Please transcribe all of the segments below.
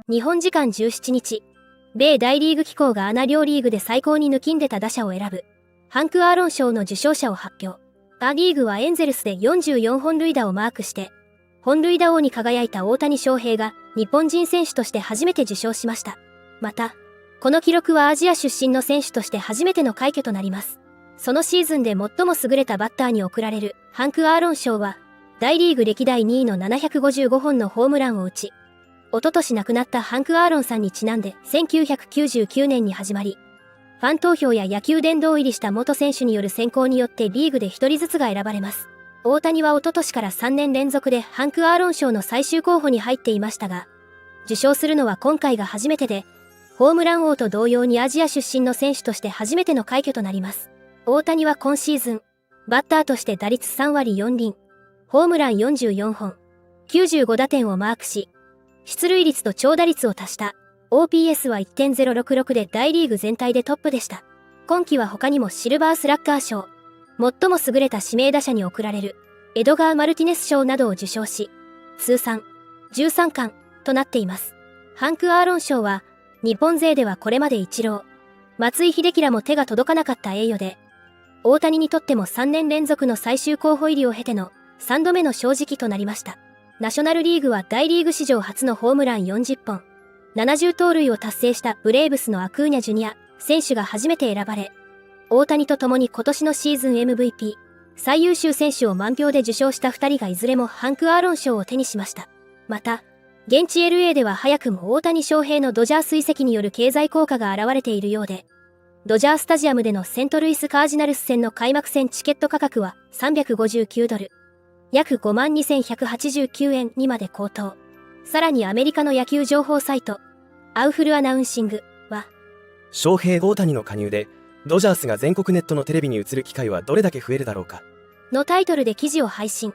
日本時間17日、米大リーグ機構がアナ両リーグで最高に抜きんでた打者を選ぶ、ハンク・アーロン賞の受賞者を発表。ア・リーグはエンゼルスで44本塁打をマークして、本塁打王に輝いた大谷翔平が日本人選手として初めて受賞しました。また、この記録はアジア出身の選手として初めての快挙となります。そのシーズンで最も優れたバッターに贈られるハンク・アーロン賞は、大リーグ歴代2位の755本のホームランを打ち、一昨年亡くなったハンク・アーロンさんにちなんで1999年に始まり、ファン投票や野球殿堂入りした元選手による選考によってリーグで1人ずつが選ばれます。大谷は一昨年から3年連続でハンク・アーロン賞の最終候補に入っていましたが、受賞するのは今回が初めてで、ホームラン王と同様にアジア出身の選手として初めての快挙となります。大谷は今シーズン、バッターとして打率3割4厘、ホームラン44本、95打点をマークし、出塁率と長打率を足した OPS は 1.066 で大リーグ全体でトップでした。今季は他にもシルバースラッガー賞、最も優れた指名打者に贈られるエドガー・マルティネス賞などを受賞し、通算13冠となっています。ハンク・アーロン賞は、日本勢ではこれまでイチロー、松井秀喜らも手が届かなかった栄誉で、大谷にとっても3年連続の最終候補入りを経ての3度目の正直となりました。ナショナルリーグは大リーグ史上初のホームラン40本、70盗塁を達成したブレーブスのアクーニャ・ジュニア選手が初めて選ばれ、大谷と共に今年のシーズン MVP、最優秀選手を満票で受賞した2人がいずれもハンク・アーロン賞を手にしました。また、現地 LA では早くも大谷翔平のドジャース移籍による経済効果が現れているようで、ドジャースタジアムでのセントルイス・カージナルス戦の開幕戦チケット価格は$359、約52,189円にまで高騰。さらにアメリカの野球情報サイト、アウフルアナウンシングは、翔平大谷の加入で、ドジャースが全国ネットのテレビに映る機会はどれだけ増えるだろうか。のタイトルで記事を配信。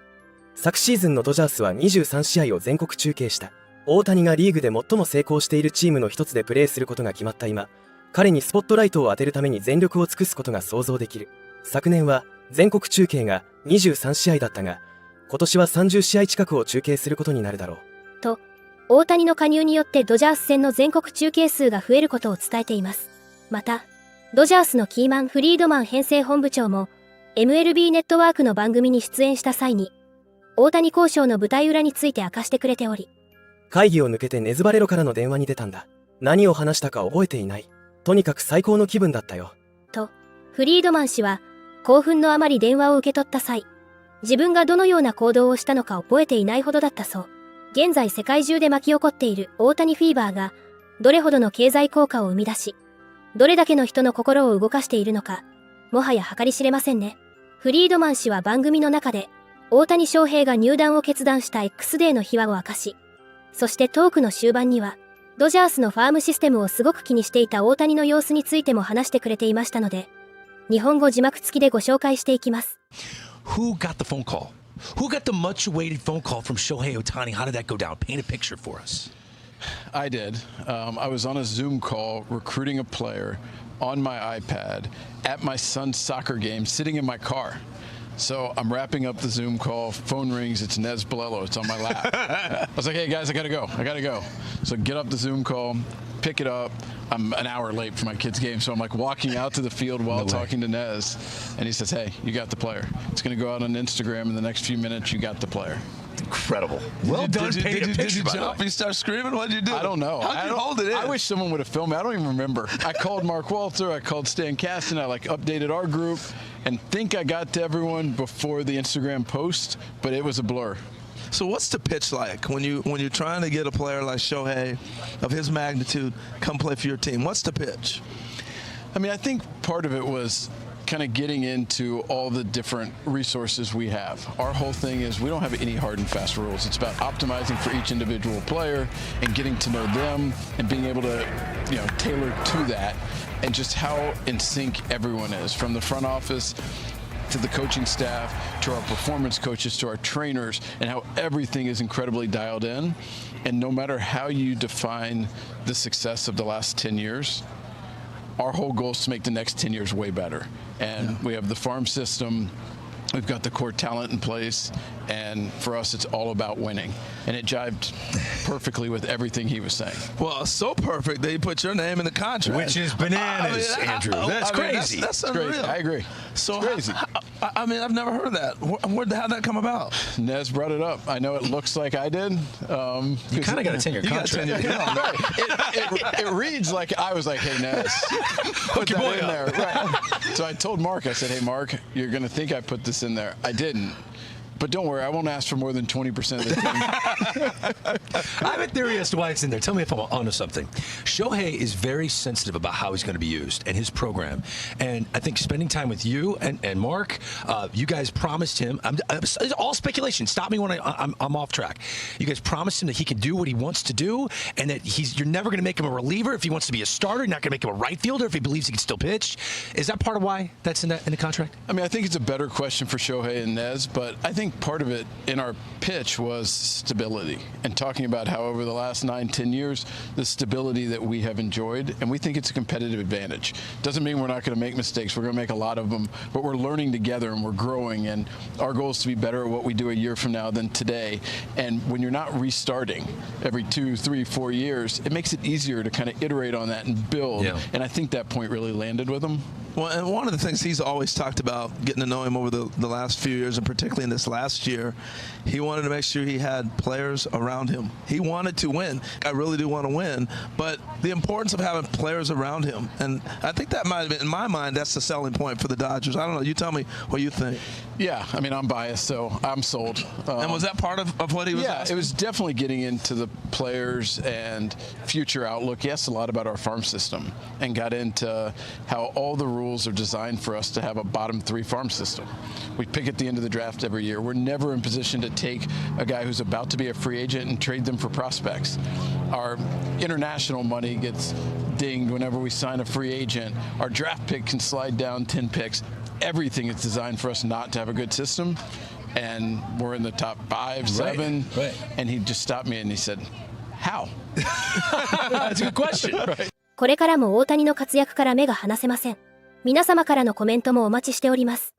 昨シーズンのドジャースは23試合を全国中継した。大谷がリーグで最も成功しているチームの一つでプレーすることが決まった今、彼にスポットライトを当てるために全力を尽くすことが想像できる。昨年は全国中継が23試合だったが、今年は30試合近くを中継することになるだろう。と、大谷の加入によってドジャース戦の全国中継数が増えることを伝えています。また、ドジャースのキーマン・フリードマン編成本部長も、MLB ネットワークの番組に出演した際に、大谷交渉の舞台裏について明かしてくれており、会議を抜けてネズバレロからの電話に出たんだ。何を話したか覚えていない。とにかく最高の気分だったよ。と、フリードマン氏は、興奮のあまり電話を受け取った際、自分がどのような行動をしたのか覚えていないほどだったそう。現在世界中で巻き起こっている大谷フィーバーが、どれほどの経済効果を生み出し、どれだけの人の心を動かしているのか、もはや計り知れませんね。フリードマン氏は番組の中で、大谷翔平が入団を決断した X デーの秘話を明かし、そしてトークの終盤には、ドジャースのファームシステムをすごく気にしていた大谷の様子についても話してくれていましたので、日本語字幕付きでご紹介していきます。Who got the phone call? Who got the much-awaited phone call from Shohei Ohtani? How did that go down? Paint a picture for us. I did. I was on a Zoom call recruiting a player on my iPad at my son's soccer game, sitting in my car. So I'm wrapping up the Zoom call, phone rings, it's Nez Bolello, it's on my lap. I was like, hey guys, I gotta go. So get up the Zoom call, pick it up. I'm an hour late for my kid's game, so I'm like walking out to the field while talking to Nez. And he says, hey, you got the player. It's gonna go out on Instagram in the next few minutes, you got the player. Incredible. Well done. Did you jump and start screaming? What did you do? I don't know. How'd you hold it in? I wish someone would have filmed me. I don't even remember. I called Mark Walter. I called Stan Kasten. I updated our group and think I got to everyone before the Instagram post, but it was a blur. So what's the pitch like when you're trying to get a player like Shohei of his magnitude come play for your team? What's the pitch? I mean, I think part of it was kind of getting into all the different resources we have. Our whole thing is we don't have any hard and fast rules. It's about optimizing for each individual player and getting to know them and being able to, tailor to that and just how in sync everyone is, from the front office to the coaching staff, to our performance coaches, to our trainers, and how everything is incredibly dialed in. And no matter how you define the success of the last 10 years, our whole goal is to make the next 10 years way better. And we have the farm system. We've got the core talent in place, and for us, it's all about winning. And it jived perfectly with everything he was saying. Well, so perfect that he put your name in the contract. Which is bananas, Andrew. That's crazy. That's It's unreal. crazy. I agree. So It's crazy. I mean, I've never heard of that. How'd that come about? Nez brought it up. I know it looks like I did. You kind of got a 10-year contract. It reads like I was like, hey, Nez, put your that boy in there. up. Right. So I told Mark, I said, hey, Mark, you're going to think I put this in there. I didn't. But don't worry, I won't ask for more than 20% of the team. I have a theory as to why it's in there. Tell me if I'm onto something. Shohei is very sensitive about how he's going to be used and his program. And I think spending time with you and Mark, you guys promised him, it's all speculation. Stop me when I'm off track. You guys promised him that he can do what he wants to do and that you're never going to make him a reliever if he wants to be a starter. You're not going to make him a right fielder if he believes he can still pitch. Is that part of why that's in the contract? I mean, I think it's a better question for Shohei and Nez, but I think part of it in our pitch was stability and talking about how over the last 9-10 years, the stability that we have enjoyed, and we think it's a competitive advantage. Doesn't mean we're not going to make mistakes. We're going to make a lot of them, but we're learning together and we're growing, and our goal is to be better at what we do a year from now than today. And when you're not restarting every 2, 3, 4 years, it makes it easier to kind of iterate on that and build. Yeah. And I think that point really landed with him. Well, and one of the things he's always talked about, getting to know him over the last few years, and particularly in this last year, he wanted to make sure he had players around him. He wanted to win. I really do want to win, but the importance of having players around him, and I think that might have been, in my mind, that's the selling point for the Dodgers. I don't know. You tell me what you think. Yeah, I mean, I'm biased, so I'm sold. And was that part of what he was asking? It was definitely getting into the players and future outlook. He asked a lot about our farm system and got into how all the rules are designed for us to have a bottom 3 farm system. We pick at the end of the draft every year. We're never in position to take a guy who's about to be a free agent and trade them for prospects. Our international money gets dinged whenever we sign a free agent. Our draft pick can slide down 10 picks. Everything is designed for us not to have a good system, and we're in the top 5, 7, right. And he just stopped me and he said, how? That's a good question. Right. これからも大谷の活躍から目が離せません。皆様からのコメントもお待ちしております。